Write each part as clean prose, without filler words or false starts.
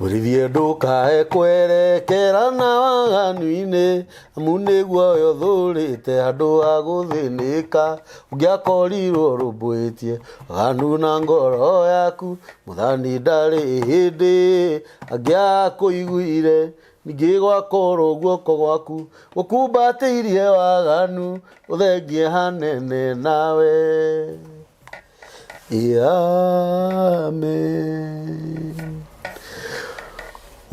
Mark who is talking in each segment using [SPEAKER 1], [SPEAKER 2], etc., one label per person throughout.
[SPEAKER 1] Urithie ndukae kwerekera na waganu-inĩ amu nĩguo yo thũrĩte andũ a gũthĩnĩka ũngĩakorirwo rũmbũĩtie waganu na ngoro yaku mũthani ndarĩ hĩndĩ angĩakũiguire ningĩ gwakorwo guoko gwaku gũkumbatĩirie waganu ũthengie hanene nawe. Amen.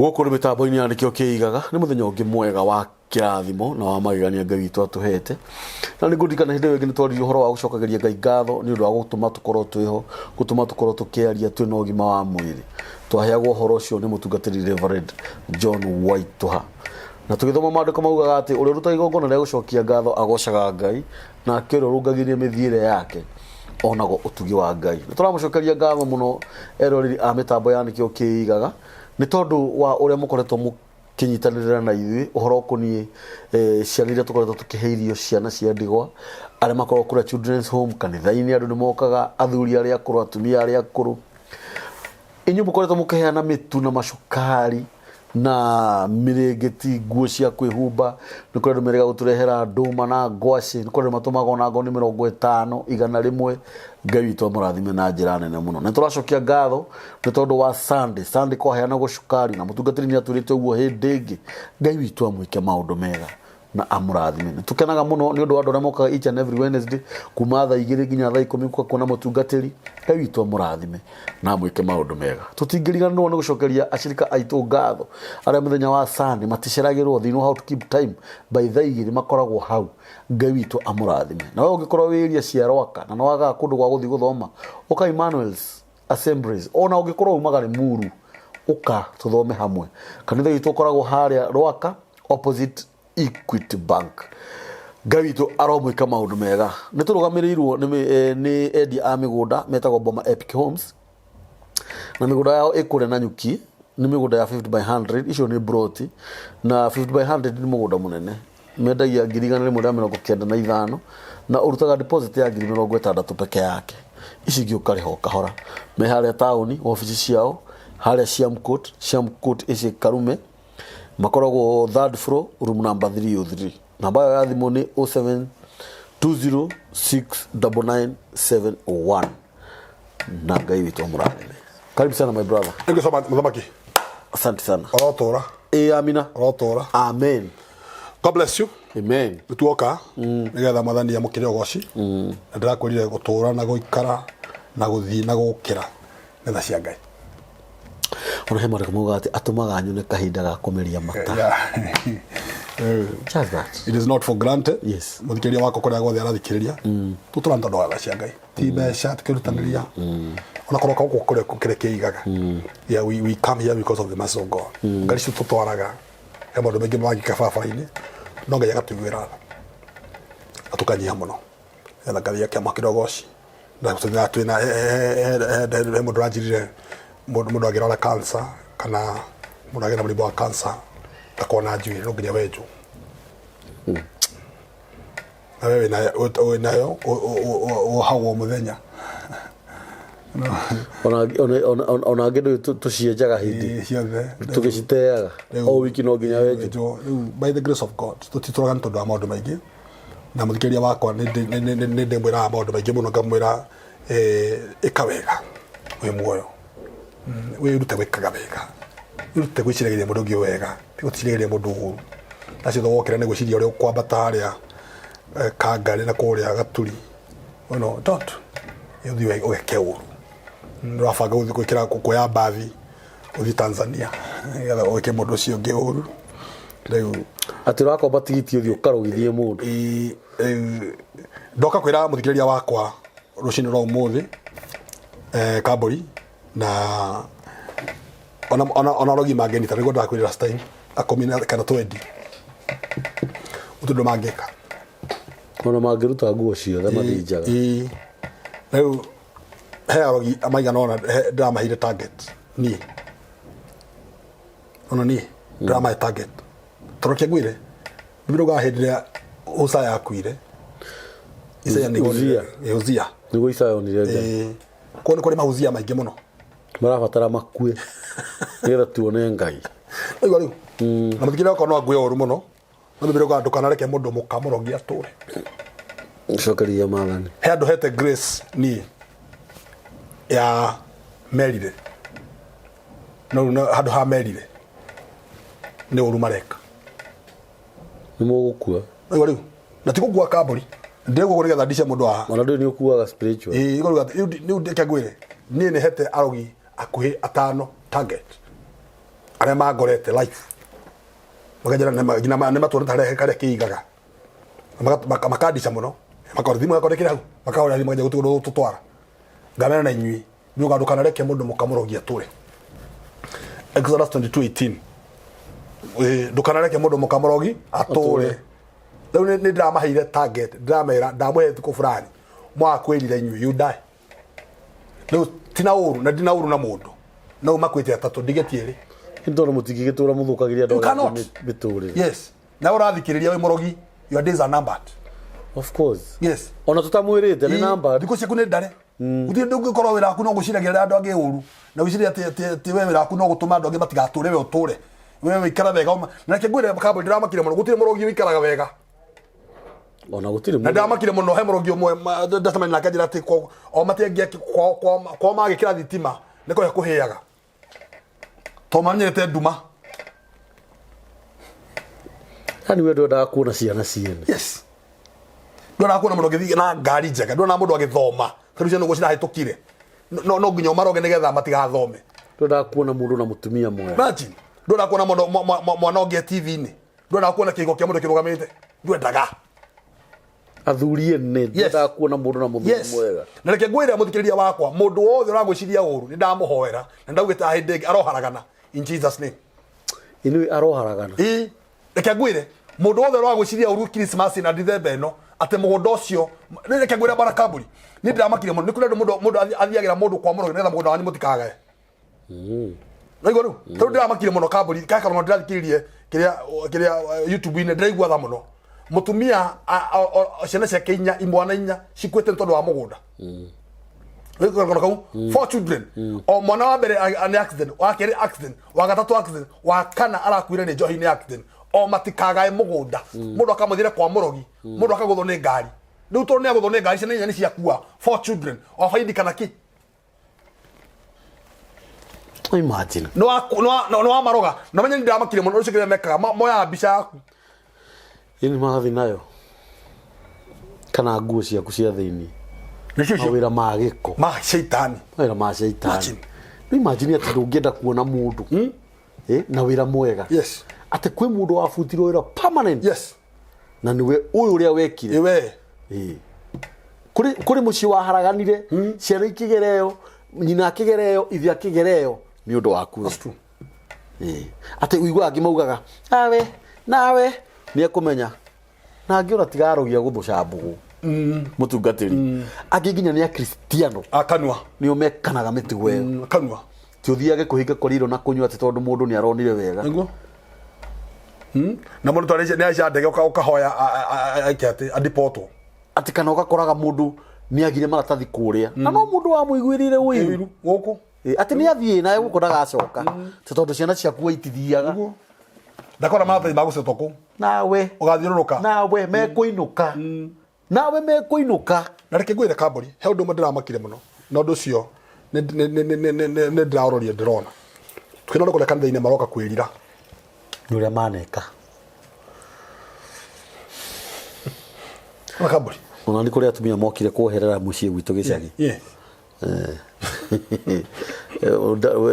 [SPEAKER 1] Gũkũ nĩ mĩtambo-inĩ ya nĩkĩo kĩigaga nĩ mũthenya ũngĩ mwega wa kĩrathimo na wa magegania Ngai witũ atũhete, na nĩ ngũririkana hĩndĩ ĩyo ĩngĩ nĩ twaririe ũhoro wa gũcokageria Ngai ngatho nĩ ũndũ wa gũtũma tũkorwo twĩho, gũtũma tũkorwo tũkĩaria twĩna ũgima wa mwĩrĩ. Twaheagwo ũhoro ũcio nĩ mũtungatĩri Reverend John Watuhu, na tũgĩthoma maandĩko maugaga atĩ ũrĩa ũrutaga igongona rĩa gũcokia ngatho agocaga Ngai na akĩrwo rũngagĩrie mĩthiĩre yake onago ũtugi wa Ngai. Nĩ tũramũcokeria ngatho mũno eroreri a mĩtambo ya nĩkĩo kĩigaga nĩ tondũ wa ũrĩa mũkoretwo mũkĩnyitanĩrĩra na ithuĩ ũhoro ũkoniĩ ciana iria tũkoretwo tũkĩhe ciana cia ndigwa, arĩa makoragwo kũrĩa children's home, kanitha-inĩ andũ nĩ mokaga, athuri arĩa akũrũ, atumia arĩa akũrũ. Inyuĩ mũkoretwo mũkĩheana mĩtu na macukari na mirĩngĩti, nguo cia kwĩhumba, nĩ kũrĩ andũ merĩga gũtũrehera ndũma na ngwacĩ, nĩ kũrĩ andũ matũmaga ona ngoni 50 100. Ngai witũ amũrathime na njĩra nene mũno. Nĩ tũracokia ngatho nĩ tondũ wa Sunday kwaheana gũcukari na mũtungatĩri nĩ atwĩrĩte ũguo hĩndĩ ĩngĩ. Ngai witũ amwĩke maũndũ mega na amũrathime. Nĩ tũkenaga mũno nĩ ũndũ wa andũ arĩa mokaga each and every Wednesday kuma thaa 2 nginya thaa 10 kuona mũtungatĩri. Ngai witũ amũrathime na amwĩke maũndũ mega. Tũtingĩriganĩrwo nĩ gũcokeria acirika aitũ ngatho arĩa mũthenya wa Sunday maticeragĩrwo thĩ, know how to keep time, by thaa 2 makoragwo hau. Ngai witũ amũrathime. Na wewe ũngĩkorwo wĩria cia Rwaka na nĩwaga kũndũ gwa gũthiĩ gũthoma, ũka Emmanuel's Assemblies, ona ũngĩkorwo umaga Limuru, ũka tũthome hamwe. Kanitha witũ ũkoragwo harĩa Rwaka opposite Equity Bank. Ngai witũ aromwĩka maũndũ mega. Nĩ tũrũgamĩrĩirwo nĩ endia a mĩgũnda metagwo Boma Epic Homes, na mĩgũnda yao ĩkũrĩa na nyuki, nĩ mĩgũnda ya 50 by 100, icio nĩ broti, na 50 by 100 nĩ mũgũnda mũnene. Mendagia 195 na urutaga deposit ya 60 peke yake. Ici ingĩ ũkarĩha kahora. Me harĩa taũni, ofici ciao harĩa Siamcourt ici Karume, makoragwo 3rd floor, room number 303. Namba ya thimũ nĩ 0720699701. Na Ngai witũ amũrathime. Karibu sana my brother.
[SPEAKER 2] Thank you so much muthamaki.
[SPEAKER 1] Asante sana.
[SPEAKER 2] Orotora.
[SPEAKER 1] Amina.
[SPEAKER 2] Orotora.
[SPEAKER 1] Amen.
[SPEAKER 2] God bless you.
[SPEAKER 1] Amen.
[SPEAKER 2] Tuoka nigetha mathani ya mukire goci na ndirakwirire gutura na guikara na guthii na gukira netha cia Ngai.
[SPEAKER 1] Ona he marĩko mauga atĩ atũmaga nyone kahinda ga kũmeria mata. Just that.
[SPEAKER 2] It is not for granted.
[SPEAKER 1] Yes.
[SPEAKER 2] Muthikiria wako kuria gothe arathikiriria tuturanta ndoa cia Ngai ti mbeca tukirutaniria ona korwo ka gukuria kukire kiigaga. Yeah, we come here because of the mercy of God. Ngai citu tutwaraga he maundu maingi magika barabara-ini no Ngai agatwĩra atukanyia muno etha Ngai yake amakire goci na gũtũnya twĩna he mũndũ ranjirire mũndũ agĩrora cancer kana mũndũ agĩra mũrimũ wa cancer akona njuĩrĩ no nginya wenjwo na wewe nayo hau mũthenya
[SPEAKER 1] ona ngĩndũ tũcienjaga hindi tũgĩciteaga o wiki no nginya wenjwo.
[SPEAKER 2] By the grace of God tutitũraga nĩ tondũ wa maũndũ maingĩ, na mũthikĩria wakwa nĩ ndĩmwĩraga maũndũ maingĩ mũno, ngamwĩra ĩka wega wĩ muoyo, wĩrute gwĩkaga wega, wĩrute gwĩciragĩria mũndũ ũngĩ wega, ti gũticiragĩria mũndũ ũũru. Acio thogokĩra nĩ gwĩciria ũrĩa ũkwambata harĩa Kangarĩ na kũrĩa Gaturi, don't ũthiĩ ũgeke ũũru. Nĩwabanga gũthiĩ gwĩkĩra kuoya mbathi ũthiĩ Tanzania nĩgetha ũgeke mũndũ ũcio ũngĩ ũũru. Rĩu
[SPEAKER 1] atĩ ũrakomba tigiti ũthiĩ ũkarũgithie mũndũ.
[SPEAKER 2] Ndoka kwĩra mũthikĩrĩria wakwa rũcinĩ rwa ũmũthĩ Kambũri na ona rogi mangenita nĩguo ndakwĩrĩra last time akomina kana 20 ũtũndũ mangĩka
[SPEAKER 1] ona mangĩruta nguo ciothe mathinjaga.
[SPEAKER 2] Rĩu he arogi amaigana ona ndĩramahire target niĩ ndĩramahe target torokia ngwĩre nĩbiroga hĩndĩ ĩrĩa Hosea yakuire Isaya nĩguo Hosea
[SPEAKER 1] nĩguo Isaya onire Ngai.
[SPEAKER 2] Kũrĩ mahuzia maingĩ mũno
[SPEAKER 1] marabatara makue nira tuone ngai
[SPEAKER 2] aigua riu na mutikira ko no ngwe oru muno na mbere ko andu kana reke mundu mukamorogia ature
[SPEAKER 1] Ukariya magani
[SPEAKER 2] he andu hete grace ni ya merire no handu ha merire ni oru mareka
[SPEAKER 1] ni mugukua
[SPEAKER 2] aigua riu na tikugua kamburi ndego ko nigetha ndice mundu aha
[SPEAKER 1] ona ndio ni ukuaga spiritual
[SPEAKER 2] igoro ni ndeke ngwire ni ne hete arogi akuhi atano target are magorete life magajira ne matore tare kare kiigaga makadisha muno makorithimo yakorekira hau makaora ni magaja gutugo tutwara ngamera na inyui ni ugadukana reke mundu mukamurogia ture Exodus 22:18 dukana reke mundu mukamurogi ature riu ni ndamaheire target ndamera ndamuhe tuko fulani mwakwirire inyui you die riu tina uru na dina uru na mundu no makwite atatu ndigetieri
[SPEAKER 1] ndoro mutigigitura muthukagiria ndo biture
[SPEAKER 2] yes na urathikiriria we murogi your days are numbered
[SPEAKER 1] of course
[SPEAKER 2] yes
[SPEAKER 1] ona tutamwirite ni numbered
[SPEAKER 2] diko ciaku ni ndare uthie ndungikorwo wira aku no guciragira andu angi uru na wiciria ati we wira aku no gutuma andu angi matigature we uture we ikara wega na kingwire makabo ndiramakire muno gutire murogi wikaraga wega
[SPEAKER 1] ona gutire
[SPEAKER 2] na ndamakire muno he murogi umwe ndatamenya nakajira ati o matengia kwa magikira thitima niko yakuhiaga to manyete nduma
[SPEAKER 1] hani we ndoda kuona ciana ciene
[SPEAKER 2] yes ndona kuona mundu githii na ngari njega ndona mundu agithoma karucia no gucira hitukire no nginya maroge nigetha matigathome
[SPEAKER 1] ndoda kuona mundu na mutumia mwe
[SPEAKER 2] imagine ndona kuona mundu mwana onge TV ni ndona kuona kigo kia mundu kirugamite ndwendaga
[SPEAKER 1] athurie ne ndoda kuona mundu na muthuri mwega
[SPEAKER 2] na reke ngwira muthikiriria wakwa mundu wothe uragwiciria uru ni ndamuhoera na ndaugita hinde aroharagana in Jesus name
[SPEAKER 1] inu aroharagana
[SPEAKER 2] reke ngwire mundu wothe uragwiciria uru Christmas na December no ate mugondo cio reke ngwira barakaburi ni ndamakire mundu ni kule mundu athiagira mundu kwa murogi netha mugondo wanyu mutikagae na iguru tondu ndamakire muno kaburi kaka no ndirathikiririe kiria YouTube ine ndiraigua tha muno mutumia ciana cia kinya imwana inya cikwete tondu wa mugunda wikora kau 4 children o mwana wa mbere an accident wa keri accident wa gatatu accident wa kana arakuire ni johi ni accident o matikagae mugunda mundu akamuthire kwa murogi mundu akagutho ni ngari riu tondu ni agutho ni ngari ciana inya ni ciakua 4 children o faidi kana ki
[SPEAKER 1] imagine
[SPEAKER 2] no maroga na menya ndamakire muno ucio kire mekaga moya mbica yaku
[SPEAKER 1] ini magathi nayo kana nguo ciaku cia thiini mawira ma giko
[SPEAKER 2] ma shaitani
[SPEAKER 1] mawira ma shaitani imagine ati ndungienda kuona mundu na wira mwega
[SPEAKER 2] yes
[SPEAKER 1] ati kwi mundu wabutirwo wira permanent
[SPEAKER 2] yes
[SPEAKER 1] na niwe uyu uria wekire
[SPEAKER 2] iwe
[SPEAKER 1] kuri muci waharaganire ciana ikigereyo nyina akigereyo ithia akigereyo ni undu waku
[SPEAKER 2] that's true
[SPEAKER 1] ati uigwa angi maugaga nawe ni akumenya na angi ora tigarogia guthuca mbugu mutungatiri angi nginya ni a Kristiano
[SPEAKER 2] akanwa
[SPEAKER 1] ni umekanaga mitigo eo
[SPEAKER 2] akanwa
[SPEAKER 1] ti uthiage kuhinga koriro na kunywa ati tondu mundu ni aronire wega
[SPEAKER 2] niguo na mundu twari ni acia ndege ukahoya aikate adipoto
[SPEAKER 1] ati kana ugakoraga mundu ni agire maratathi kuria na no mundu wa muiguirire uyu
[SPEAKER 2] guku
[SPEAKER 1] ati ni athie na gukoraga acoka tondu ciana ciaku itithiaga
[SPEAKER 2] ndakora maratathi magucetwo ku
[SPEAKER 1] nawe
[SPEAKER 2] ugathiururuka
[SPEAKER 1] nawe mekuinuka nawe mekuinuka
[SPEAKER 2] na reke ngwire kamburi he undu ndiramakire muno na undu cio ne ndiraroria ndirona tukina no kuleka ndaine maroka kwirira
[SPEAKER 1] nuria maneka
[SPEAKER 2] kamburi
[SPEAKER 1] ona ni kuri atumia mokire kuherera mucie gwitu gicagi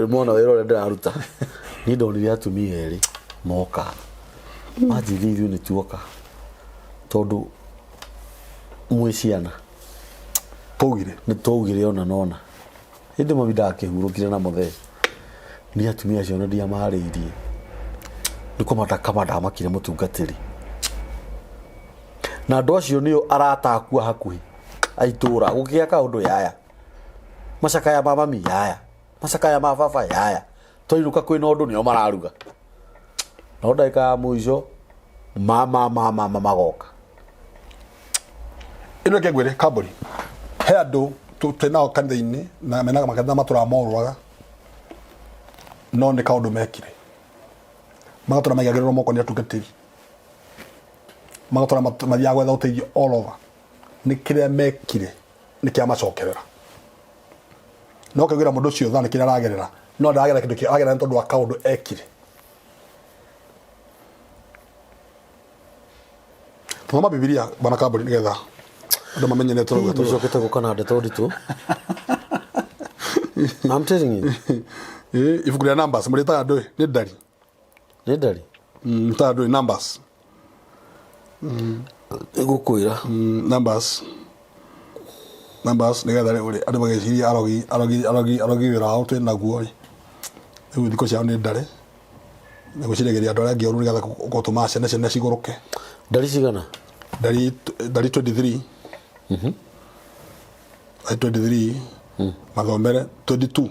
[SPEAKER 1] mwana wero ndiraruta ni ndonire atumia eri moka majiriru ni tuoka tondu mwiciana tugire ona nona hindi mabida akihurukire na muthe ni atumia cio na ndia mariirie niko matakama ndamakire mutungatiri na ndo acio nio aratakua hakuhi aitura gukia kaundu yaya macaka ya mama mi yaya macaka ya mababa yaya toiruka kwina undu nio mararuga no ndaika ya muico mama magoka
[SPEAKER 2] ino kegwire kamburi he andu tutenao kanitha-ini na menaga makanitha matura morwaga no nä kaå ndå mekire magatå ra maigagä rä rwo moko nä atungatä ri magatå ra mathiaga gwetha å teithio all over nä kä rä a mekire nä kä amacokerera no kaigä ra må ndå å cio tha nä kä rä a aragerera no ndaragerera kä ndå kä aragerera nä tondå wa kaå ndå ekire thoma bibilia bana kaburi nä getha andå mamenye nä
[SPEAKER 1] tåcokete gå kana ndeto nditå I'm telling you.
[SPEAKER 2] Ibuku rĩa numbers må rä taga ndå nä ndari
[SPEAKER 1] nä ndari
[SPEAKER 2] taga ndå numbers
[SPEAKER 1] gå kwä ra
[SPEAKER 2] numbers nä getha rä å rä andå mageciria arogi wä ra wao twä naguo rä rä u thikå ciao nä ndare nä gå ciragä andå arä a angä oru nä getha gå tå ma ciana cigå rå ke
[SPEAKER 1] ndari cigana
[SPEAKER 2] ndari 23 23 mathomere 22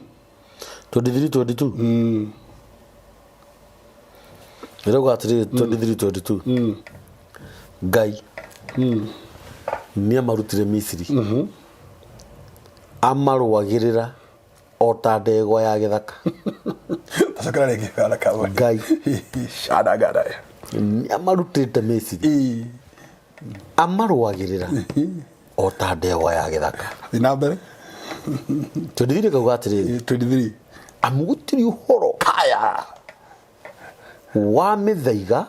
[SPEAKER 1] ä rauga atä rä 23 ngai nä amarutire Misiri amarwagä rä ra o ta ndegwa ya gä thaka ngai nä amarutä te Misiri amarwagä rä ra o ta ndegwa ya gä thaka
[SPEAKER 2] na mbere
[SPEAKER 1] 23 kauga atä rä
[SPEAKER 2] 23
[SPEAKER 1] amugutiri uhoro kaya wa mithaiga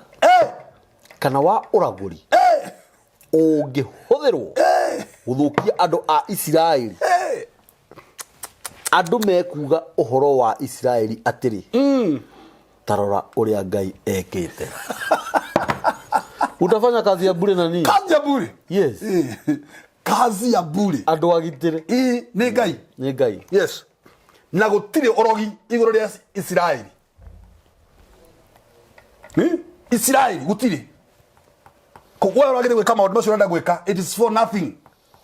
[SPEAKER 1] kana wa uraguri ungihũthĩrwo gũthũkia andũ a Isiraeli andũ mekuga ũhoro wa Isiraeli atĩrĩ tarora ũrĩa Ngai ekĩte utafanya kazi ya bure na nini
[SPEAKER 2] kazi ya bure
[SPEAKER 1] yes
[SPEAKER 2] kazi ya bure
[SPEAKER 1] andũ agitĩre nĩ Ngai
[SPEAKER 2] yes na gũtirĩ ũrogi igũrũ rĩa Isiraeli Isiraeli gũtirĩ kũgwera ũragĩrĩ gwĩka maũndũ macio ũrenda gwĩka it is for nothing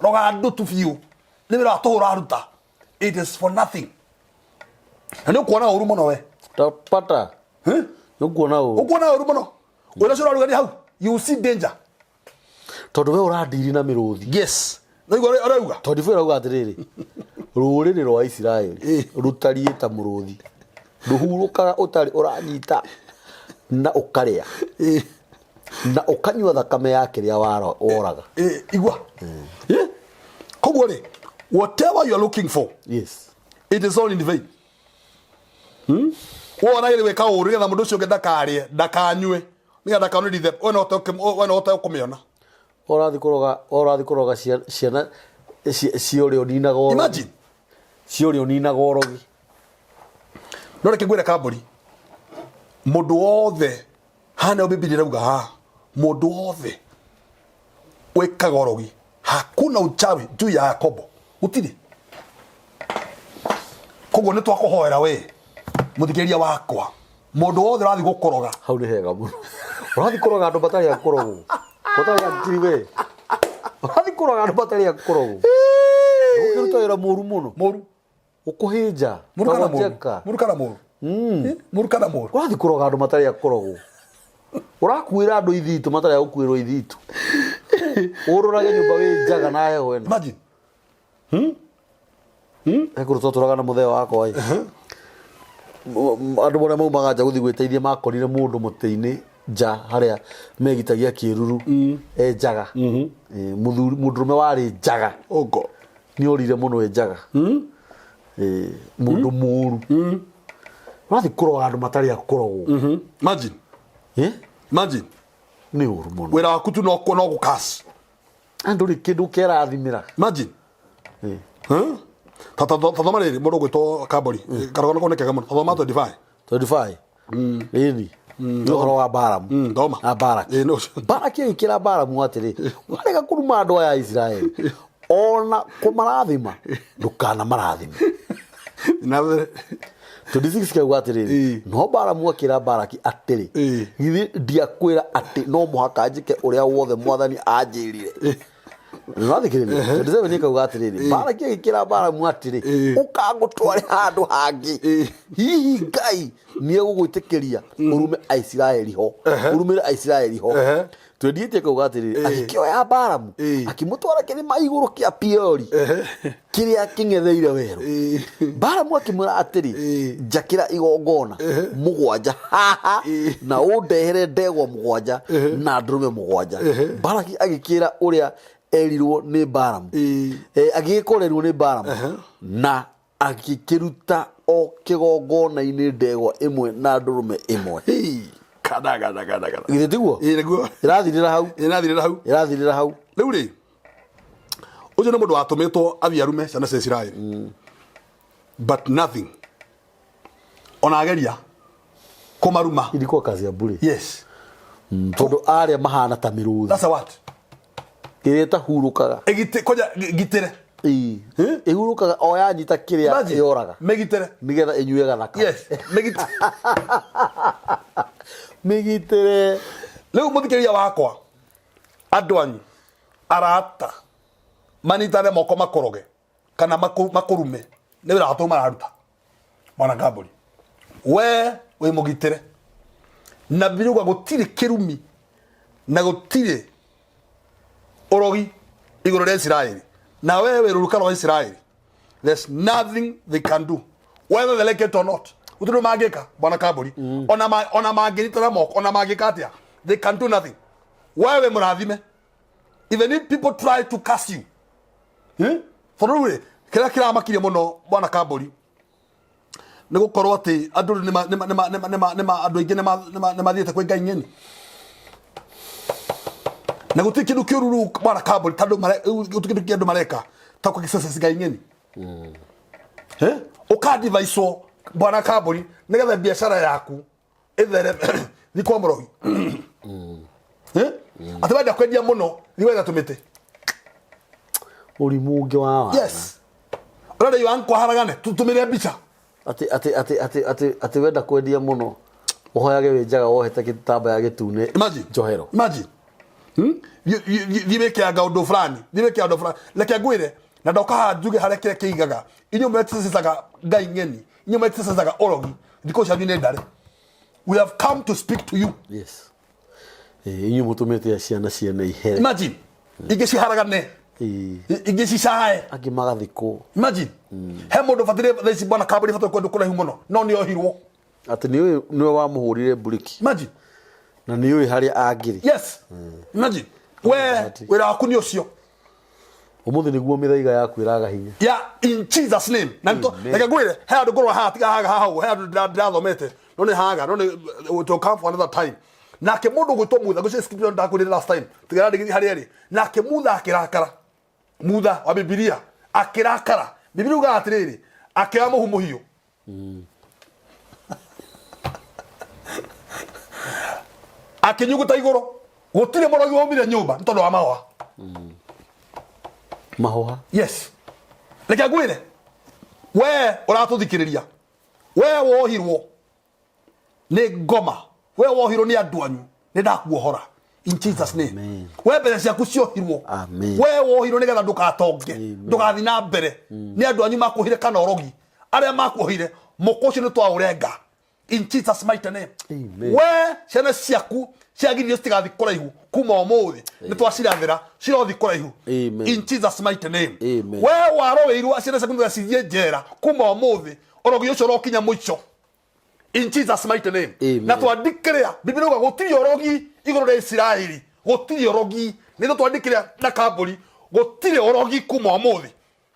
[SPEAKER 2] roga andũ tu biũ nĩ wĩra tũhũra aruta it is for nothing na nĩ ũkuona ũru mũno we
[SPEAKER 1] tapata ũkuona
[SPEAKER 2] ũru mũno ũrĩa cio ũrarugania hau you see danger
[SPEAKER 1] tondũ we ũrandiri na mĩrũthi
[SPEAKER 2] yes no igore arauga
[SPEAKER 1] tondũ we ũrauga atĩrĩrĩ rũrĩrĩ rwa Isiraeli rutariĩ ta mũrũthi ndũhurũkaga ũtarĩ ũranyita na ũkarĩa na ũkanyua thakame ya kĩrĩa woraga
[SPEAKER 2] igua koguo rĩ whatever you are looking for
[SPEAKER 1] yes
[SPEAKER 2] it is all in vain wona gĩrĩ gwĩka ũũru getha mũndũ ũcio ũngĩ ndakanyue nĩgetha ndakanũrithe we no ũhote kũmĩona
[SPEAKER 1] ũrathiĩ kũroga ciana ciorĩa ũninaga ũrogi
[SPEAKER 2] imagine
[SPEAKER 1] ciorĩa ũninaga ũrogi
[SPEAKER 2] no reke ngwĩre kambũri mũndũ wothe hana Biblia irauga ha mũndũ wothe wĩkaga ũrogi hakuna uchawi juu ya Yakobo gũtirĩ koguo nĩ twakũhoera we mũthikĩrĩria wakwa mũndũ wothe ũrathiĩ gũkũroga
[SPEAKER 1] hau nĩ hega mũno ũrathiĩ kũroga andũ matarĩ a kũrogwo matarĩ a ngiri we ũrathiĩ kũroga andũ matarĩ a kũrogwo ũkĩruta wĩra mũru mũno ũkũhĩnja
[SPEAKER 2] mũrukana mũru
[SPEAKER 1] ũrathiĩ kũroga andũ matarĩ a kũrogwo ũrakuĩra andũ ithitũ matarĩ a gũkuĩrwo ithitũ ũrũrage nyũmba wĩ njaga na heho ĩno
[SPEAKER 2] imagine
[SPEAKER 1] ekũrũtwo tũraga na mũtheo wakwa andũ marĩa maumaga nja gũthiĩ gwĩteithia makorire mũndũ mũtĩ-inĩ nja harĩa megitagia kĩruru njaga mũndũrũme warĩ njaga nĩ orire mũno njaga mũndũ mũru ũrathiĩ kũroga andũ matarĩ a kũrogwo
[SPEAKER 2] imagine
[SPEAKER 1] nĩ ũru mũno
[SPEAKER 2] wĩra waku tu no gũkaci
[SPEAKER 1] andũ rĩ kĩndũ kĩrathimĩra
[SPEAKER 2] imagine tathoma rĩrĩ mũndũ gwĩtwo kambũri karogana kau nĩ kega mũno tathoma 25
[SPEAKER 1] ĩni nĩ ũhoro wa Balamu na Balaki Balaki agĩkĩra Balamu atĩrĩ warega kũruma andũ aya a Isiraeli ona kũmarathima ndũkanamarathime tondũ 6 kauga atĩrĩrĩ no Balamu akĩra Balaki atĩrĩ githĩ ndiakwĩra atĩ no mũhaka njĩke ũrĩa wothe Mwathani anjĩrire nĩwathikĩrĩria tondũ 7 nĩ kauga atĩrĩrĩ Balaki agĩkĩra Balamu atĩrĩ ũkangũtware handũ hangĩ hihi Ngai nĩ egũgwĩtĩkĩria ũrume Aisiraeli ho ũrumĩre Aisiraeli ho twendite kauga atiri akioya Balamu akimutwara kirima iguru kia Peori kiria kingetheire weru Balamu akimura atiri njakira igongona mugwanja haha na undehere ndegwa mugwanja na ndurume mugwanja Balaki agikira uria erirwo ni Balamu agikorerwo ni Balamu na agikiruta o kigongona-ini ndegwa imwe na ndurume imwe
[SPEAKER 2] kada
[SPEAKER 1] githĩ tiguo irathirĩra hau
[SPEAKER 2] rĩu rĩ ũcio nĩ mũndũ watũmĩtwo athiarume ciana cia Isiraeli but nothing ona ageria kũmaruma
[SPEAKER 1] ilikuwa kazi ya bure
[SPEAKER 2] yes
[SPEAKER 1] tondũ arĩa mahana ta mĩrũthi
[SPEAKER 2] that's what
[SPEAKER 1] ĩrĩa ĩtahurukaga
[SPEAKER 2] koja gitĩre
[SPEAKER 1] ĩhurukaga o yanyita kĩrĩa yoraga
[SPEAKER 2] mĩgitĩre
[SPEAKER 1] nĩgetha ĩnyue gathaka
[SPEAKER 2] yes
[SPEAKER 1] mĩgitĩre
[SPEAKER 2] rĩu mũthikĩrĩria wakwa andũ anyu arata manitane moko makoroge kana makũrume nĩ wĩra watũ mararuta mwana Ngambũri we wĩ mũgitĩre na biruga gũtirĩ kĩrumi na gũtirĩ ũrogi igũrũ rĩa Isiraeli na wewe rũrũkano wa Isiraeli there's nothing they can do whether they like it or not uturu magika bwana Ngambũri ona mangĩnyitana moko ona mangĩka atĩa they can do nothing wewe mũrathime even if people try to curse you tondũ kĩrĩa kĩramakirie mũno bwana Ngambũri nĩ gũkorwo atĩ andũ andũ aingĩ nĩ mathiĩte kwĩ Ngai nyeni na gũtirĩ kĩndũ kĩũru bwana Ngambũri tondũ gũtirĩ kĩndũ andũ mareka ta kwĩgicece Ngai nyeni ũkadivaicwo bwana Ngambũri nĩgetha biacara yaku ĩthere thikwa mũrogi atĩ wenda kwendia mũno nĩ wenda tũmĩte
[SPEAKER 1] ũrimũ ũngĩ wa
[SPEAKER 2] yes ũrenda iwankwa haragane tũtũmĩre mbica
[SPEAKER 1] ati wenda kwendia muno uhoyage winjaga wohete gitambaya gitune njohero
[SPEAKER 2] imagine thimeke anga undu fulani leke ngwire na ndoka hanjuge hare kire kiigaga inyo mwetisaga Ngai ngeni inyo mwetisaga Urogi ndiko shabine ndare we have come to speak to you
[SPEAKER 1] yes inyo mutumete ciana ihere
[SPEAKER 2] imagine igeci haragane igeci sae
[SPEAKER 1] agimagathiko
[SPEAKER 2] imagine he mundu fatire theci bwana Ngambũri fatire kwendu kũraihu mũno no nĩ ohirwo
[SPEAKER 1] ati niwe wa muhurire buriki
[SPEAKER 2] imagine
[SPEAKER 1] na niwe hari agiri
[SPEAKER 2] yes imagine we wĩra waku nĩ ũcio
[SPEAKER 1] umuthi niguo mithaiga yaku iraga hinya
[SPEAKER 2] yeah in Jesus name na nto reke ngwire he andu ngorwa ha tiga haga hau he andu ndirathomete no nĩ haga no nĩ to come for another time nake mundu gwitwo mutha gucio scripture ndakwire last time tigara ndigi hari eri nake mutha akirakara mutha wa Biblia akirakara Biblia uga atiriri akĩa muhumuhio akinyuguta iguru gutire mũrogi womire nyumba ntondu wa mahwa
[SPEAKER 1] mahwa
[SPEAKER 2] yes reke ngwire we uratuthikiriria we wohirwo ni ngoma we wohirwo ni andu anyu ni ndakuohora in Jesus name we mbere ciaku ciohirwo we wohirwo ni getha ndukatonge ndugathi na mbere ni andu anyu makuhire kana Urogi aria makuhire moko ucio ni twaurenga in Jesus mighty name we ciana ciaku ciagirio citigathi kuraihu kuma umuthi ni twacirathira cirothi kuraihu in Jesus mighty name we waroweirwo ciana ciaku ndacithie njera kuma umuthi Urogi ucio rokinya muico in Jesus mighty name na twandikĩrĩa Biblia uga gũtirĩ Urogi igũrũ rĩa Isiraeli gũtirĩ Urogi nĩ twandikĩrĩa na Ngambũri gũtirĩ Urogi kuma ũmũthĩ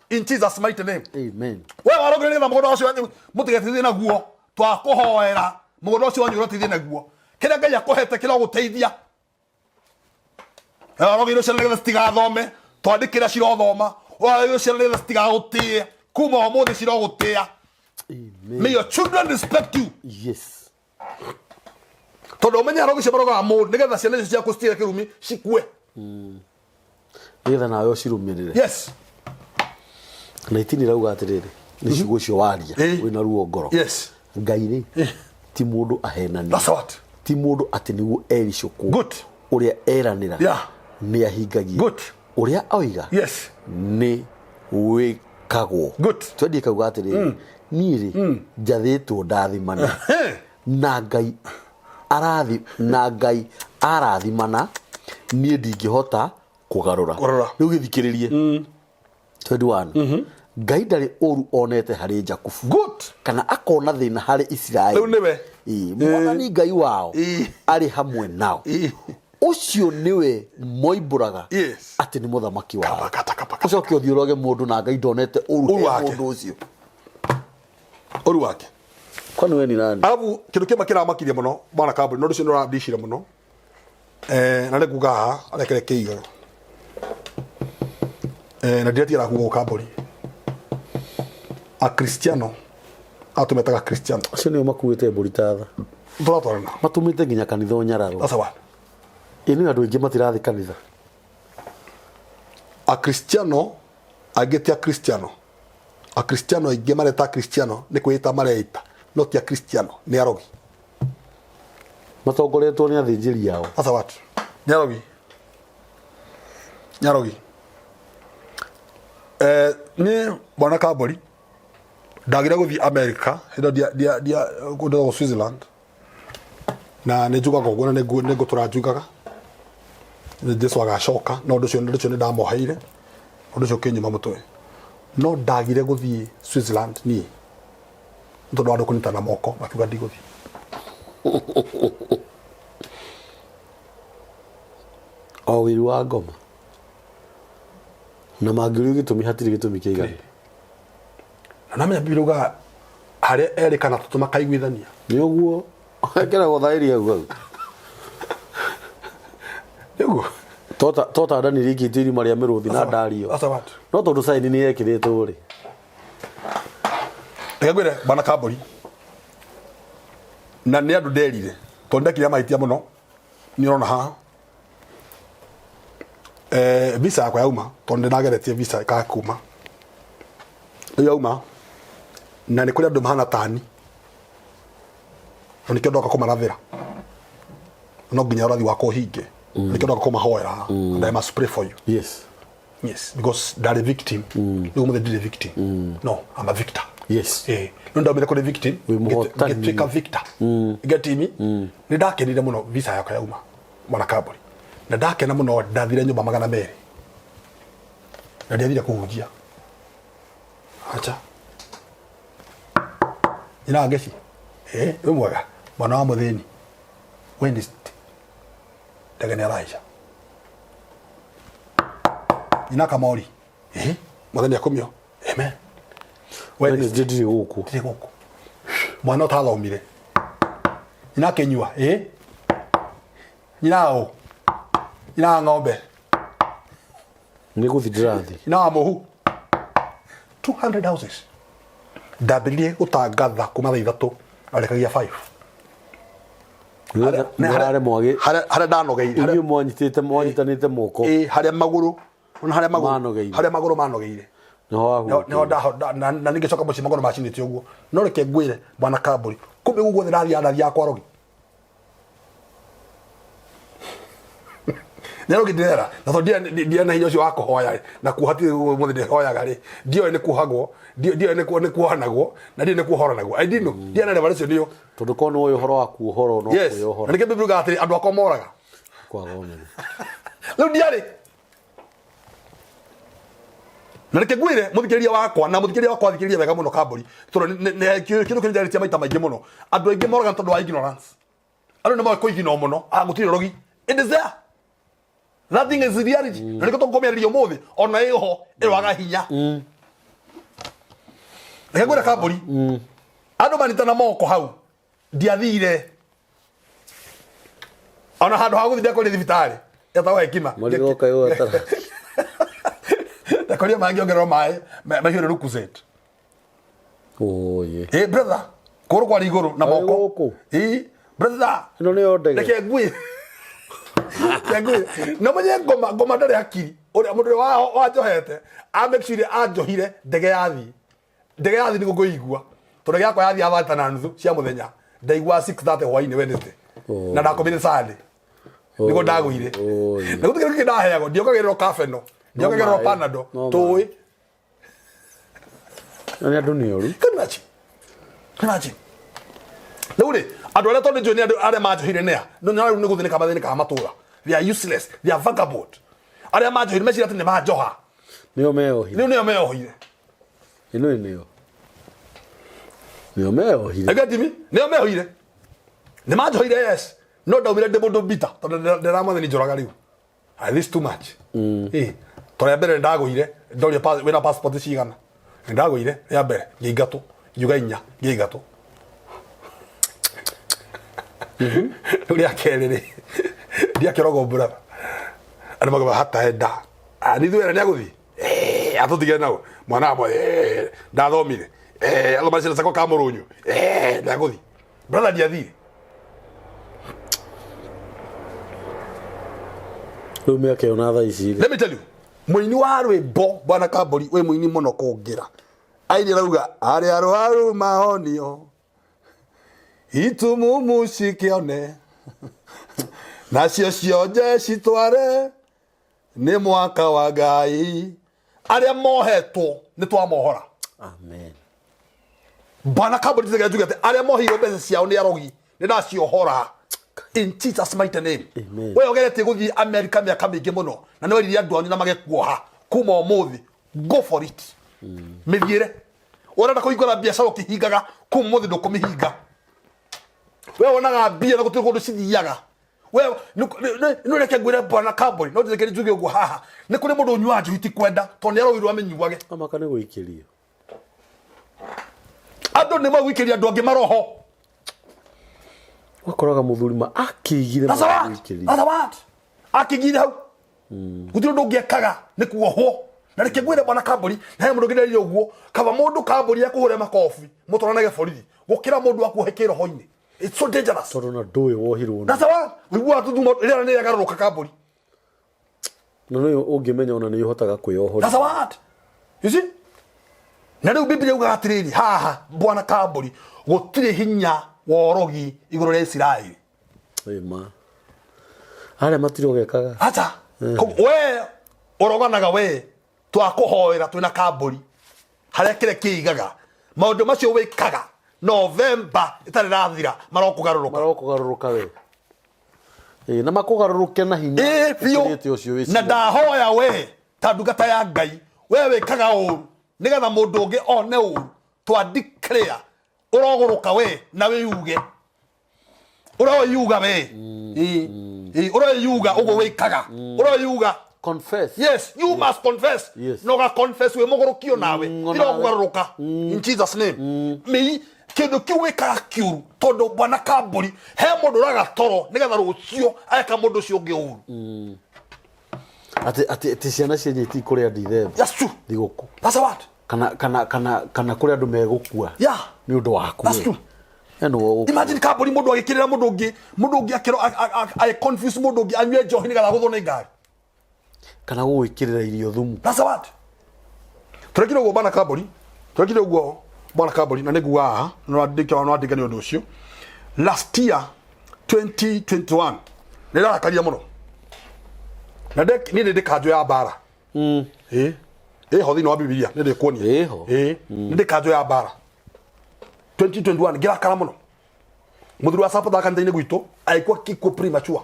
[SPEAKER 2] in Jesus mighty name
[SPEAKER 1] amen
[SPEAKER 2] we warogire na mũgũnda ũcio mũtigetithie naguo twakũhoera mũgũnda ũcio wanyu ũrotithie naguo kĩrĩa Ngai akũhete kĩro gũteithia Urogi ũcio nĩgetha citigathome twandikĩra cirothoma Urogi ũcio nĩgetha citigagũtĩe kuma ũmũthĩ cirogũtĩa
[SPEAKER 1] amen
[SPEAKER 2] may your children respect you
[SPEAKER 1] yes
[SPEAKER 2] todo Umenye Urogi cibaroga mũndũ nĩgetha ciana icio ciaku citire kĩrumi cikue
[SPEAKER 1] nĩgetha nawe ũcirumirire
[SPEAKER 2] yes
[SPEAKER 1] na itini rauga atiriri ni ciugo ucio waria wina ruo ngoro
[SPEAKER 2] yes
[SPEAKER 1] Ngai ri ti mundu ahenani
[SPEAKER 2] that's what
[SPEAKER 1] ti mundu ati niguo ericukwo
[SPEAKER 2] good
[SPEAKER 1] uria eranira
[SPEAKER 2] yeah
[SPEAKER 1] ni ahingagia
[SPEAKER 2] good
[SPEAKER 1] uria oiga
[SPEAKER 2] yes
[SPEAKER 1] ni wikagwo
[SPEAKER 2] good
[SPEAKER 1] twendi kauga atiriri ni ri njathitwo ndathimana na Ngai arathimana niĩ ndingĩhota kũgarũra rĩu gĩthikĩrĩrie 21 Ngai ndarĩ ũru onete harĩ Jakubu kana akona thĩna harĩ Isiraeli
[SPEAKER 2] rĩu nĩwe
[SPEAKER 1] mwathani Ngai wao arĩ hamwe nao Ucio niwe moimbũraga atĩ nĩ mũthamaki wao ũcoke ũthiĩ ũroge mũndũ na Ngai ndonete ũru mũndũ ũcio
[SPEAKER 2] ũru wake
[SPEAKER 1] kwani we ni nani
[SPEAKER 2] alafu kĩndũ kĩmwe kĩramakirie mũno bwana Kamburi no ũcio nĩ ũrandicire mũno na nĩ kuga haha arekere kĩiga na ndiretira kuga Kamburi a Cristiano atumetaga Cristiano
[SPEAKER 1] acio nĩo makuĩte mbũri tatha
[SPEAKER 2] tũratwarana
[SPEAKER 1] matumĩte nginya kanitha Nyararo
[SPEAKER 2] that's what
[SPEAKER 1] ĩnĩ andũ aingĩ matirathi kanitha
[SPEAKER 2] a Cristiano agetia Cristiano a Cristiano aingĩ mareta Cristiano nĩ kwĩta mareita no ti a Cristiano nĩ arogi
[SPEAKER 1] matongoretwo nĩ athĩnjĩri yao
[SPEAKER 2] that's what Nyarogi ni bwana Kamburi ndagira guthi America hindo dia kundo Switzerland na nĩ njugaga ũguo na nĩ ngũtũra njugaga Jesu agacoka no ũndũ ũcio nĩ ndamoheire ũndũ ũcio kĩnyuma mũtwe no ndagire guthi Switzerland ni ntondũ andũ kũnyitana moko makiuga ndigũthi
[SPEAKER 1] o wĩru wa ngoma na mangĩrĩ gĩtũmi hatirĩ gĩtũmi kĩigana
[SPEAKER 2] na namenya biruga harĩa erĩ kana tũtũma kaiguithania
[SPEAKER 1] nĩ ũguo ekĩragwo thaĩri hau
[SPEAKER 2] nĩguo
[SPEAKER 1] tota ndani rĩkĩtio irima rĩa mĩrũthi na ndario no tondũ saini nĩ ekĩrĩtwo rĩ
[SPEAKER 2] ngwĩre bwana Kamburi na nĩ andũ nderire tondũ ndekire mahĩtia mũno nĩ ũrona haha visa yakwa yauma tondũ ndageretie visa ikakuma yauma na nĩ kũrĩ andũ mahana tani na nĩkĩo ndoka kũmarathĩra no nginya ũrathi wakwa ũhinge nĩkĩo ndoka kũmahoera and I must pray for you yes because that a victim no more than a victim no I'm a victor no ndaumire kũrĩ victim get a victor get me nĩ ndakenire mũno visa yakwa yauma mwana Kamburi na ndakena mũno ndathire nyũmba 200 na ndiathire kũhunjia acha ina ngeci we mwega mwana wa mũthĩni Wednesday ndagene araisha ina kamori mũthenya akumio amen
[SPEAKER 1] Wednesday ndiri gũkũ
[SPEAKER 2] mwana ũtathomire ina kenyua inao ina ng'ombe
[SPEAKER 1] nĩ gũthi ndĩrathi
[SPEAKER 2] ina mũhu 200 houses ndambĩrĩrie gũtangatha kuma thaa 3 arekagia 5 harĩa ndanogeire
[SPEAKER 1] inyuĩ mwanyitanĩte moko
[SPEAKER 2] harĩa magũrũ manogeire na ningĩcoka mũciĩ magũrũ macinĩte ũguo no reke ngwĩre bwana Kamburi kumbe guguothe ndathiĩ yakwa Rogi Nero gidera na to dia na hiyo wako hoya na kuhati mo de hoya gari dio ne kuhagwo dio ne kuhanagwo na dio ne kuhoranagwo I didn't know dia na revelation dio
[SPEAKER 1] tondu kono uyu horo waku horo no
[SPEAKER 2] kuyo horo na bibiru ga atiri andu akomoraga
[SPEAKER 1] kwa gone
[SPEAKER 2] lu dia ri na reke gwire muthikiria wakwa na muthikiria wakwa thikiria wega muno Kamburi tondu ne kindu kindu tia maita maingi muno andu aingi moraga tondu wa ignorance andu ne mo ko igino muno agutire Rogi it is there. Nothing is reality. Niko to komera rio mothe ona eho ewaga hinya. Ngegwera Kamburi. Andu manitana moko hau. Ndiathire. Ona handu ha guthia kuri thibitari. Yatawa hekima.
[SPEAKER 1] Maliroka yo atara.
[SPEAKER 2] Takoria mangi ongerero mai mahiro rukuzet.
[SPEAKER 1] Oh yeah.
[SPEAKER 2] Brother. Koro kwa iguru na moko. Brother.
[SPEAKER 1] No ne odege.
[SPEAKER 2] Ndeke ngui. No mwenye ngoma ndare akiri uri mundu wa njohete a make sure anjohire ndege yathi niguo ngũigua tondu yakwa yathi avata na nuthu cia muthenya ndaigua 6:30 hwaini Wednesday na ndakomire Sunday niguo ndagũire na gutukire kindaheago ndiokagirwo kafeno ndiokagirwo panado tui
[SPEAKER 1] ani andu ni oru
[SPEAKER 2] kanachi Nuri, andu aria tondu njoni andu aria manjohire nea no nyaru ni guthinika mathini ka matura they are useless, they are vagabond. Aria majohire mecira ati ni majoha.
[SPEAKER 1] Nio meohire.
[SPEAKER 2] Nio meohire.
[SPEAKER 1] Nio meohire.
[SPEAKER 2] Agatimi, nio meohire. Ni majohire yes. No daumire de mundu bita. Tondu ndiramathi ni njoraga riu. This too much. Tore mbere ndaguire, ndoria wina passport cigana. Ndaguire ya mbere, ngigatu, ngiuga 4, ngigatu. Uria kerere. Dia kirogo brother. Ani magaba hata heda. Ani thuera ni aguthi. Atutige nao. Mwana mo ndathomire. Alo macira sako kamurunyu. Ni aguthi. Brother dia thi.
[SPEAKER 1] Rume yake ona tha ici.
[SPEAKER 2] Let me tell you. Muini wa rwimbo bwana Kamburi we muini muno kungira. Aini rauga ari aru mahonio. Itumu mushikione. Nacio cionje citware ni mwaka wa Ngai. Aria mohetwo ni twamohora.
[SPEAKER 1] Amen.
[SPEAKER 2] Bwana Kamburi tiga jugate aria mohiro mbeca ciao ni arogi ni ndaciohora. In Jesus mighty name.
[SPEAKER 1] Amen.
[SPEAKER 2] We ogerete guthi America miaka mingi muno na no iriria andu anyu na magekuoha kuma umuthi go for it. Mithiire urenda kuhingura biashara ukihingaga kuma umuthi ndukumihinga. We wonaga bia na gutiri kundu cithiaga. We no reke ngwire Bwana Kamburi no ndikeri njuge uguo haha ni kuri mundu unyua nju iti kwenda to ni arowirwo amenyuage
[SPEAKER 1] amaka ni guikiria
[SPEAKER 2] andu ni magwikiria andu angi maroho
[SPEAKER 1] wakoraga muthurima akigire
[SPEAKER 2] That's what akigire hau gutiri ndu ngiekaga ni kuohwo na reke ngwire Bwana Kamburi na mundu ngirerie uguo kaba mundu Kamburi akuhure makofi mutoranage borithi gukira mundu akuhekira hoini. It's so dangerous.
[SPEAKER 1] Toro na doe wohirwo.
[SPEAKER 2] That's why we want to do rera ne yagaruka Kamburi.
[SPEAKER 1] No ungimenya ona ni yohotaga kwiyohora.
[SPEAKER 2] That's what. You see? Na riu Biblia uga atiriri haha Bwana Kamburi gutire hinya wa Urogi iguru ria Israeli.
[SPEAKER 1] Ema. Aria matiro gekaga.
[SPEAKER 2] Acha. We Uroganaga we twakuhoera twina Kamburi. Haria kire kiigaga. Maundu macio wikaga. November itari rathira marokugaruruka
[SPEAKER 1] we na makugaruruke na hinya
[SPEAKER 2] na ndahoya we tandugata ya Ngai we wikaga uru nigetha mundu ungi one uru twa declare uroguruka we na we yuge uroyuga we uroyuga ugo wikaga uroyuga
[SPEAKER 1] confess.
[SPEAKER 2] Yes, you must confess.
[SPEAKER 1] Yes.
[SPEAKER 2] No ga confess we mogorokio nawe irogugaruruka in Jesus name. Me kindu kiwika kiuru tondo Bwana Kamburi he mundu raga toro nigetha rucio ayeka mundu cio ngi uru
[SPEAKER 1] ati ciana cianyiti kuria ndithe
[SPEAKER 2] that's true
[SPEAKER 1] thiguku
[SPEAKER 2] that's what
[SPEAKER 1] kana kuria andu megukua
[SPEAKER 2] yeah
[SPEAKER 1] ni undu waku
[SPEAKER 2] that's true imagine Kamburi mundu agikirira mundu ungi akiro I confuse mundu ungi anywe njohi nigetha guthona ngari
[SPEAKER 1] kana gwikirira irio thumu
[SPEAKER 2] that's what turekire ugo Bwana Kamburi turekire ugo Bwana Kamburi na niguo haha no andika ni undu ucio last year 2021 nirakaria muno na ni ndikanjo ya bara ho thini wa Biblia ni ndikuonia ni ndikanjo ya bara 2021 ngirakara muno muthuri wa support akanithaini gwitu aikwa kiko premature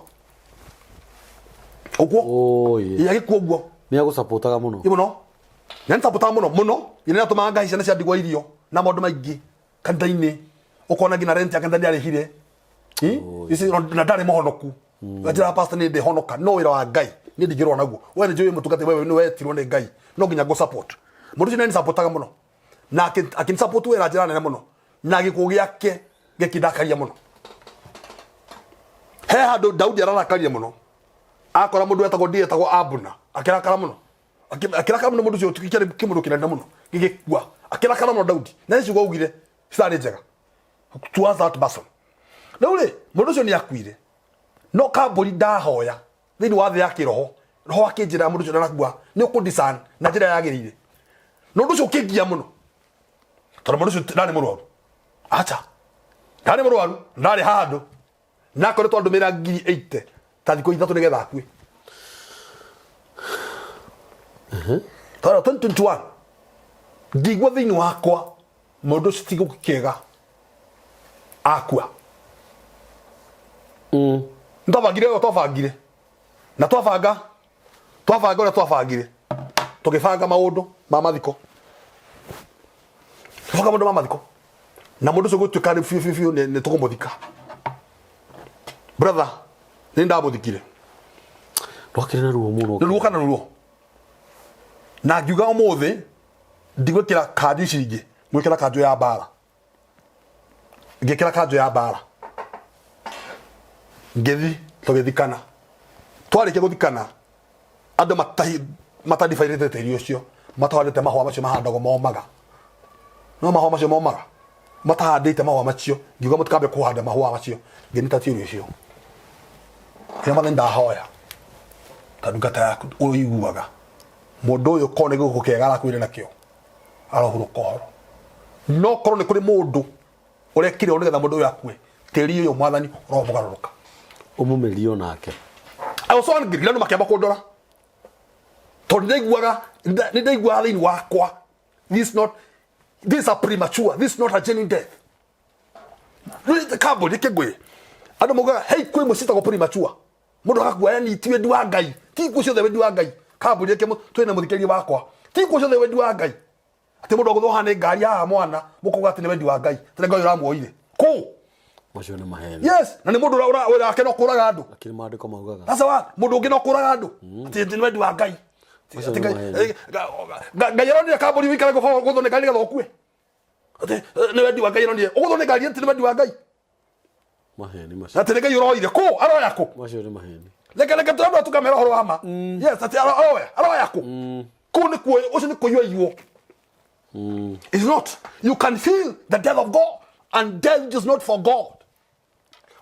[SPEAKER 2] uguo agikuo uguo
[SPEAKER 1] ni agusupportaga muno
[SPEAKER 2] imuno ni supportaga muno ine natuma ngai ciana cia ndigwa irio na maundu maingi kanitha-ini ukona ngina rent akanitha ni arihire isi na ndari muhonoku ajira pastor ni ndihonoka no wira wa Ngai ni ndigirwo naguo we ni njui mutugate wewe ni wetirwo ni Ngai no nginya go support mundu cine ni supportaga muno na akin support wira njira nene muno na gikuo giake gikindakaria muno he handu Daudi ararakaria muno akora mundu etagwo etagwo Abuna akirakara muno akirakara muno mundu cio tukikire kimundu kinene muno gigikua akirakara muno Daudi na icio gwaugire citari njega towards that person na ule mundu cio ni akuire no Kamburi ndahoya thini wa thi ya kiroho roho akinjira mundu cio nakua ni ukundisan na njira yagirire no ndu cio kingia muno tondu mundu cio ndari murwaru acha ndari murwaru ndari handu na koretwo ndumira 80 ta thiko ithatu nigetha akue tara 2021 ndigwa thini wakwa mundu citigo kiega akua ndabagire na twabanga ora twabangire tugibanga maundu ma mathiko twaga maundu ma mathiko na mundu ucio gutuika ni fiu ni tukumuthika brother ni ndamuthikire
[SPEAKER 1] rwakire na ruo muno
[SPEAKER 2] ni ruo kana ruo na ngiuga umuthi ndigwikira kadi ciringi mwikira kanjo ya bara ngikira kanjo ya bara ngethi tugithikana twarike guthikana andu matadifairite tiri ucio matahandite mahwa macio mahandagwo momaga no mahwa macio momaga matahandite mahwa macio ngiuga mutikabe kuhanda mahwa macio ngenita tiri ucio kira mathenda hoya tandugata yaku uyiguaga mundu uyu kone guku kega arakwire nakio arohuru kohoro no korwo ni kuri mundu urekire onigetha mundu uyu akue tiri uyu mwathani uromugaruruka
[SPEAKER 1] umumerio nake
[SPEAKER 2] also angirira no makiamba kundora tonde iguaga ninde iguaga thini wakwa this are premature, this is not a genuine death. The cabo de kegwe ando moga hey kwe musita ko premature mundu akagwa yani tiwe ndi wa ngai ti kucio the wendi wa ngai cabo de kemo twena muthikeria bakwa ti kucio the wendi wa ngai ati mundu guthohane ngari ya mwana mukuga ati ni wendi wa ngai tene ngai uramuoire ko
[SPEAKER 1] macio ni maheni
[SPEAKER 2] yes na ni mundu ura akeno kuraga andu
[SPEAKER 1] akiri mandiko maugaga
[SPEAKER 2] sasa wa mundu ngino kuraga andu ati ni wendi wa ngai ngai yaroni cabo ri wikara go guthone ngari gathokue ati ni wendi wa ngai yaroni uguthone ngari ati ni wendi wa ngai
[SPEAKER 1] maheni macio
[SPEAKER 2] ati ngai uroire ko aroya ko
[SPEAKER 1] macio ni maheni
[SPEAKER 2] leka tano tukamera horo hama yes ati aroya ko ko ni ko ucio ni koyo iwo it's not you can feel the death of God and death is not for God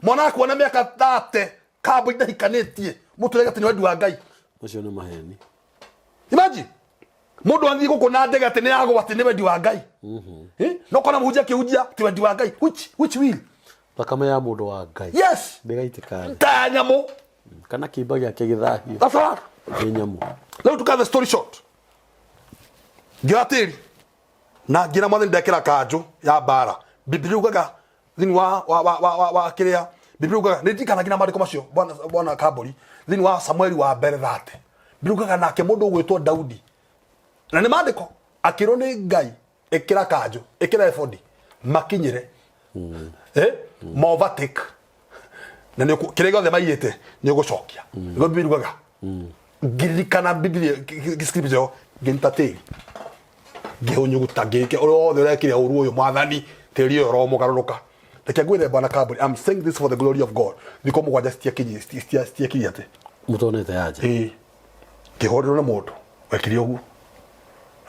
[SPEAKER 2] mwana ko na miaka 30 cabo idahikanetie mutu rega tini wendi wa ngai
[SPEAKER 1] macio ni maheni
[SPEAKER 2] imagine mundu anthi guko na ndege ati ni yago ati ni wendi wa ngai no kona muhujia kiujia ti wendi wa ngai which will
[SPEAKER 1] bakama ya mundu wa ngai
[SPEAKER 2] yes
[SPEAKER 1] ndegaitikana
[SPEAKER 2] tanyamo
[SPEAKER 1] kana kimba giake githahio
[SPEAKER 2] that's all
[SPEAKER 1] nyamo
[SPEAKER 2] leo to cut the story short giatiri na gina mwathi ndekira kanju ya bara biblia ugaga thini wa kiria biblia ugaga nindikana gina mandiko macio bwana kabori thini wa Samueli wa mbere 30 biblia ugaga nake mundu gwitwo Daudi na ni mandiko akiro ni ngai ekira kanju ekira efodi makinyire movatic na ni kirega othe maiyete ni gucokia ngo biblia ugaga ngirikana biblia scripture gintatiri gihonyuguta gike othe urekire uru uyu mwathani tiri uyu romugaruruka reke ngwire bwana kaburi I'm saying this for the glory of God biko mugwanja stia kiyate
[SPEAKER 1] mutonete yaje
[SPEAKER 2] kihorero na mundu wekiri ugu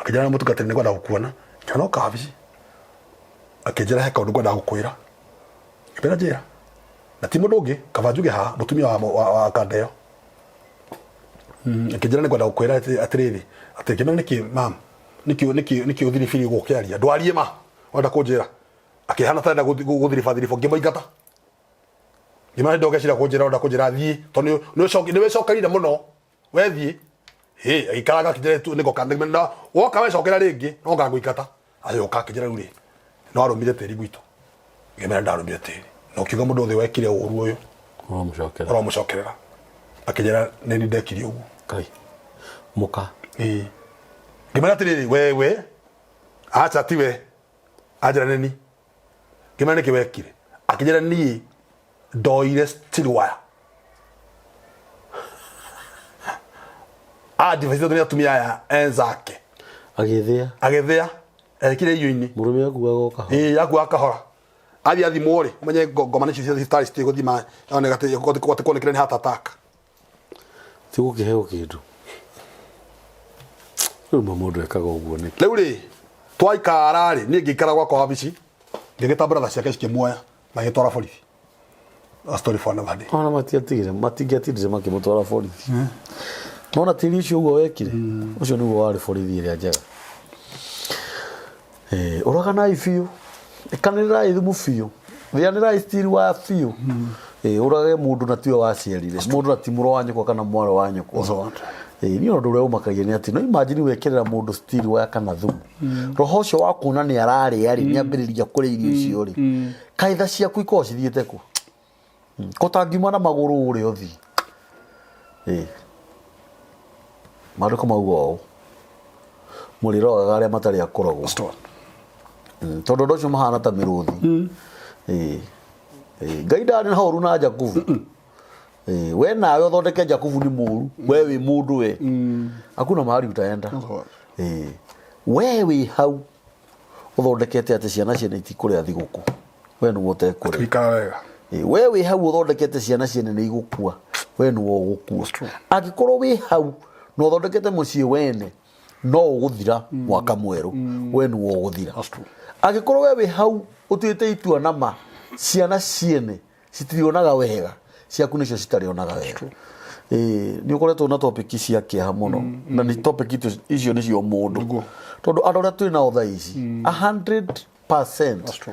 [SPEAKER 2] akijana mutu gatene ngwenda gukuona kana kabici akijera heka undu ngwenda gukwira ibera jera na ti mundu ungi kabanjuge ha mutumia wa kandeo akijana ngwenda gukwira atiriri atekemera niki mam niki uthiri firi gukiaria ndwarie ma wenda kunjira akihana tanda guthiri fadhiri ngimaigata ngimana ndogecira kunjira wenda kunjira thie to ni we cokerire muno we thie ikaraga kijere tu niko kandimenda woka we cokera ringi no ngaguikata ayoka kijere uri no arumire tiri gwito ngimana ndarumire tiri no kiuga mundu othe wekire uru uyu oromucokerera akijera nini ndekiri ugu
[SPEAKER 1] kai muka
[SPEAKER 2] ngimana tiriri wewe acha tiwe ajira nini ngimana nikiwekire akijera ni ndoire still wire adivise dunia tumia ya enzake agethea ekire yuini
[SPEAKER 1] murume akuaga ka
[SPEAKER 2] yaku akahora athi mwore umenye ngomane cio cia stars ti guthima one gate konekire ni heart attack
[SPEAKER 1] tigo kiheo kindu rumo mundu ekaga uguo ni
[SPEAKER 2] riu ri twaikara ri ni ngikara gwakwa wabici ngigita brother ciake cikimwoya magitwara borithi a story for another day
[SPEAKER 1] ona matigiatigire makimutwara borithi nona tiri ucio uguo wekire ucio niguo wari borithi iria njega uraganai biu ikanira ithumu biu thianira stiri wa biu urage mundu na tiwe waciarire mundu na timuro wa nyoko kana mwaro wa nyoko ni undu uria umakagia ni ati no imagine wekirira mundu stiri wa kana thumu roho ucio wa kuna ni arari ari ni ambiriria kuri irio icio ri kaitha ciaku iko cithiete ku kotangiuma na maguru uri uthi Maandiko mauga mũrĩrogaga arĩa matarĩ akoragwo tondũ ũndũ ũcio mahana ta mĩrũthi Ngai ndarĩ na horu na Jakubu we nawe ũthondeke Jakubu nĩ mũru we wĩ mũndũ we hakuna mahali utaenda we wĩ hau ũthondekete atĩ ciana ciene itikũrĩa thigũkũ we nĩwe ũtekũrĩa we wĩ hau ũthondekete ciana ciene nĩ igũkua we nĩwe ũgũkua angĩkorwo wĩ hau na ũthondekete mũciĩ wene no ũgũthira mwaka mwerũ we nĩwe ũgũthira angĩkorwo we wĩ hau ũtuĩte itua nama ciana ciene citirionaga wega ciaku nĩcio citarionaga wega nĩ ũkoretwo na topic cia kĩeha mũno na nĩ topic icio nĩcio mũndũ tondũ andũ arĩa twĩ nao thaa ici 100%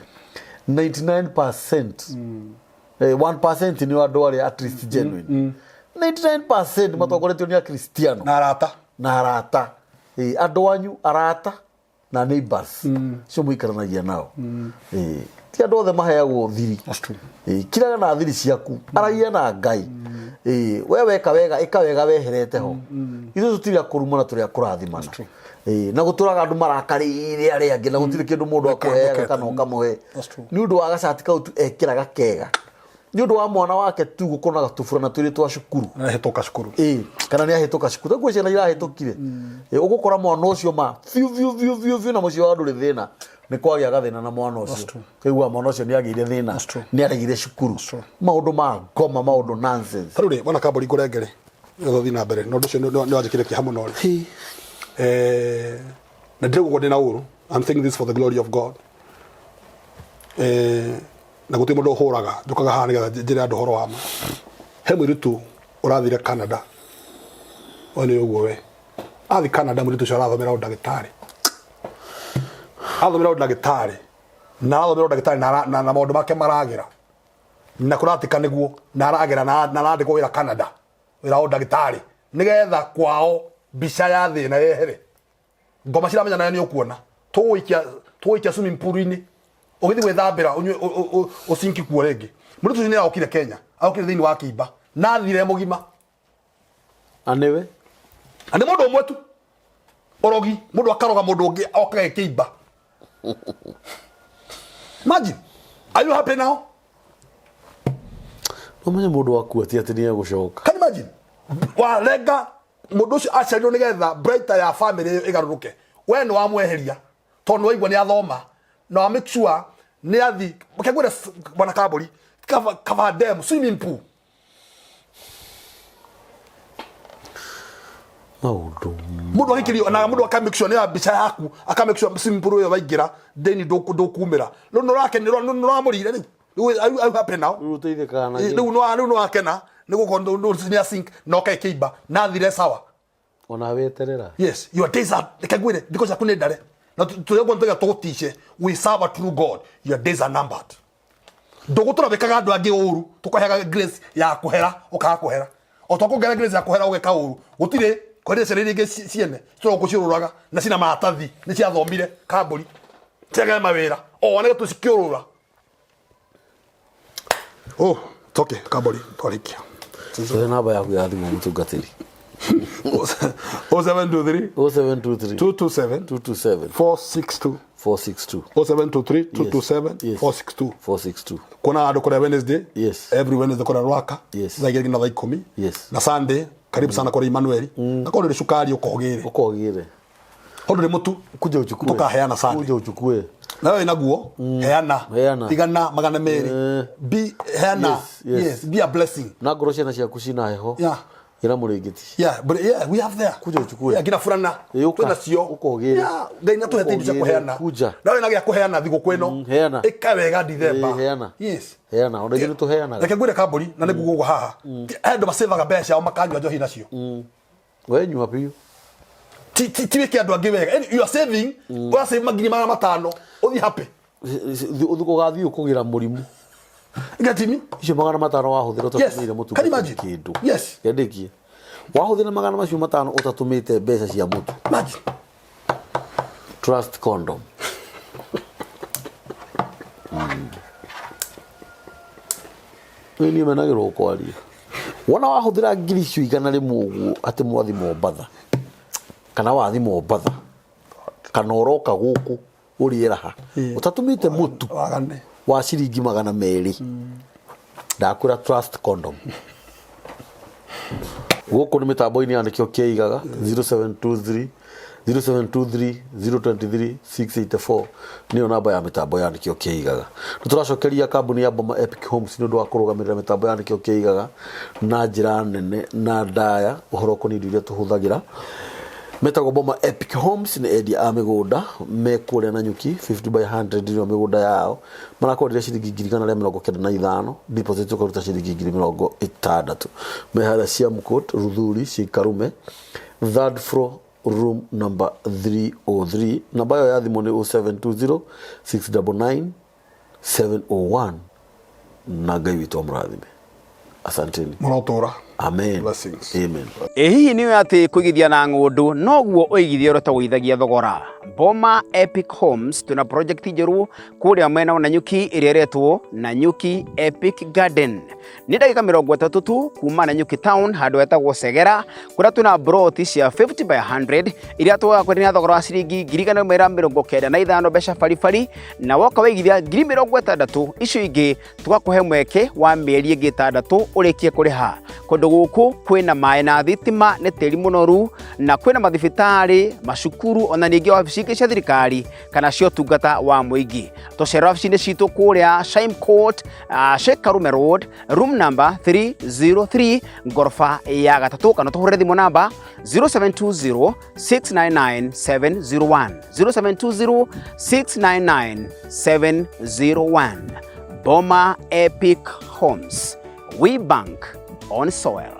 [SPEAKER 1] 99% 1% nĩ andũ arĩa at least genuine 99% matongoretio nĩ akristiano na arata andũ anyu arata na neighbors cio mũikaranagia nao ti andũ othe maheagwo thiri kiraga na thiri ciaku aragia na Ngai we weka wega ika wega weherete ho ithuĩ tũtirĩ akũruma na tũrĩ akũrathimana na gũtũraga andũ marakarĩire arĩa angĩ na gũtirĩ kĩndũ mũndũ akũheaga kana ũkamũhe nĩ ũndũ wa gacati kau tu ekĩraga kega nĩ ũndũ wa mwana wake tu gũkonaga tũburana twĩrĩ twa cukuru
[SPEAKER 2] na hĩtũka cukuru
[SPEAKER 1] kana nĩ ahĩtũka cukuru ngwĩ ciana irahĩtũkire ũgũkora mwana ũcio ma fiu na mũciĩ wa andũ rĩ thĩna nĩ kwagĩa gathĩna na mwana ũcio kĩigua mwana ũcio nĩ agĩire thĩna nĩ aregire cukuru maũndũ ma ngoma maũndũ nonsense
[SPEAKER 2] rĩu bona kambũri ngũrengere gũthiĩ na mbere na ũndũ ũcio nĩ wanjĩkire kĩeha mũno na ndĩrĩgũkorwo ndĩ na ũru I'm saying this for the glory of God na gũtirĩ mũndũ ũhũraga njũkaga haha nĩgetha njĩre andũ ũhoro wa ma he mũirĩtu ũrathire Canada ũyũ nĩ ũguo we athiĩ Canada mũirĩtu ũcio arathomera ũndagĩtarĩ na maũndũ make maragĩra na kũratika nĩguo na aragĩra na arandĩkwo wĩra Canada wĩra wa ũndagĩtarĩ nĩgetha kwao mbica ya thĩna yehere ngoma ciramenya nayo nĩ ũkuona tũgũikia swimming pool-inĩ ũgĩthiĩ gwĩthambĩra ũcinki kuo rĩngĩ mũirĩtu ũcio nĩ agokire Kenya agokire thĩinĩ wa kĩimba na athire mũgima
[SPEAKER 1] anĩwe
[SPEAKER 2] nĩ mũndũ ũmwe tu Urogi mũndũ akaroga mũndũ ũngĩ okaga kĩimba imagine are you happy now
[SPEAKER 1] no menye mũndũ wakua ti atĩ nĩ egũcoka
[SPEAKER 2] can you imagine warenga mũndũ ũcio aciarirwo nĩgetha brighter ya family ĩgarũrũke we nĩ wamweheria tondũ waigua nĩ athoma na wa make sure nĩ athi makĩgwĩra bwana Kambũri cover them swimming pool mũndũ agĩkĩrio na mũndũ aka make sure nĩ mbica yaku aka make sure swimming pool ĩyo waingĩra thĩinĩ ndũkumĩra rĩu nĩ ũrakenĩrwo nĩ ũramũrire rĩu are you happy now rĩu nĩ wakena nĩ gũkorwo nĩ asink na ũkekĩimba na thire sawa
[SPEAKER 1] ona weterera
[SPEAKER 2] yes your days are kagwire because akune ndare na tuyago ntega tũgũtice we serve a true God your days are numbered ndũgũtũra bekaga andũ angĩ ũru tũkaheaga grace ya kũhera ũkaga kũhera o tũkũgera grace ya kũhera ũgeka ũru gũtirĩ kwendea ciana ingĩ ciene tũgũciũrũraga na cina maratathi nĩ ciathomire Kambũri tiaga mawĩra o nĩ tũcikiũrũra toke Kambũri twarikia
[SPEAKER 1] sasa namba yaku ya thimũ mũtungatĩri
[SPEAKER 2] 0723
[SPEAKER 1] 227
[SPEAKER 2] 462 0723 227 462 kuna andũ kũrĩa Wednesday every Wednesday kũrĩa Rwaka thaigĩrĩ na thaa 10 na Sunday karibu sana kũrĩa Emmanuel na kũrĩa cukari ũkogĩre hondũ rĩ mutu kuja uchukue tukaheana sana kuja uchukue na wewe inaguo heana igana magana meri be heana yes be a blessing
[SPEAKER 1] na gorosha na ciaku cina heho ira muringiti
[SPEAKER 2] but we have there
[SPEAKER 1] kuja uchukue
[SPEAKER 2] ngina furana twina cio
[SPEAKER 1] ukogire
[SPEAKER 2] ngai na tuhete indo cia kuheana na wewe na gya kuheana thigo kweno ikawega December heana
[SPEAKER 1] onda gino tuheana
[SPEAKER 2] reke ngwire Kambũri na nĩguo guo haha endo masevaga mbeca o makanywa njohi nacio
[SPEAKER 1] we nyua piu
[SPEAKER 2] ti weke andũ angĩ wega you are saving wa save magini magana matano uthi happy
[SPEAKER 1] uthuko gathi ukugira murimu
[SPEAKER 2] ngatimi
[SPEAKER 1] icio magana matano wahuthira utatumire mutu kindu yandikie wahuthira magana macio matano utatumite mbeca cia mutu
[SPEAKER 2] imagine
[SPEAKER 1] trust condom ni menagirwo kwaria wona wahuthira ngiri cio igana rimwe uguo ati mwathi Mombatha kana wathi Mombatha kana oroka guku uriera ha utatumite mutu wa ciringi 200 ndakura trust condom guku ni mitambo-ini yandikio kiigaga 0723 023 684 niyo namba ya mitambo yandikio kiigaga tuturacokeria kambuni ya Boma Epic Homes ni undu wa kurugamirira mitambo yandikio kiigaga na njira nene na ndaya uhoro kuni iria tuhuthagira metagwo Boma Epic Homes ni endia a migunda mekuria na nyuki 50 by 100 ndio migunda yao marakorire ciringi 195 deposit ukaruta ciringi 60 mehara cia Mukot Ruthuri Shikarume third floor room number 303 namba yo ya thimu ni 0720 699 701 na Ngai witu amurathime asanteni
[SPEAKER 2] murotora
[SPEAKER 1] amen
[SPEAKER 2] blessings
[SPEAKER 1] amen
[SPEAKER 3] hihi niwe ati kuigithia na ngundu noguo uigithia ro tawithagia thogora Boma Epic Homes tuna project njeru kuria mwena na nyuki iria retwo na nyuki Epic Garden ni ndagika 30 tu kuma na nyuki town handu etagwo Segera kuria tuna broti cia 50 by 100 iria twa kwendia thogora wa ciringi 195 mbeca farifari na woka waigithia 60 icio ingi tugakuhe mweke wa mieri ingi 6 urikie kuriha kundu guku kwina mai na thitima ni tiri munoru na kwina mathibitari macukuru ona ningi wabici cia thirikari kana cio tungata wa muingi tucera wabici-ini citu kuria Shime Court Shekarume Road room number 303 ngorofa ya gatatu kana tuhurire thimu namba 0720 699 701 0720 699 701 Boma Epic Homes we bank on soil.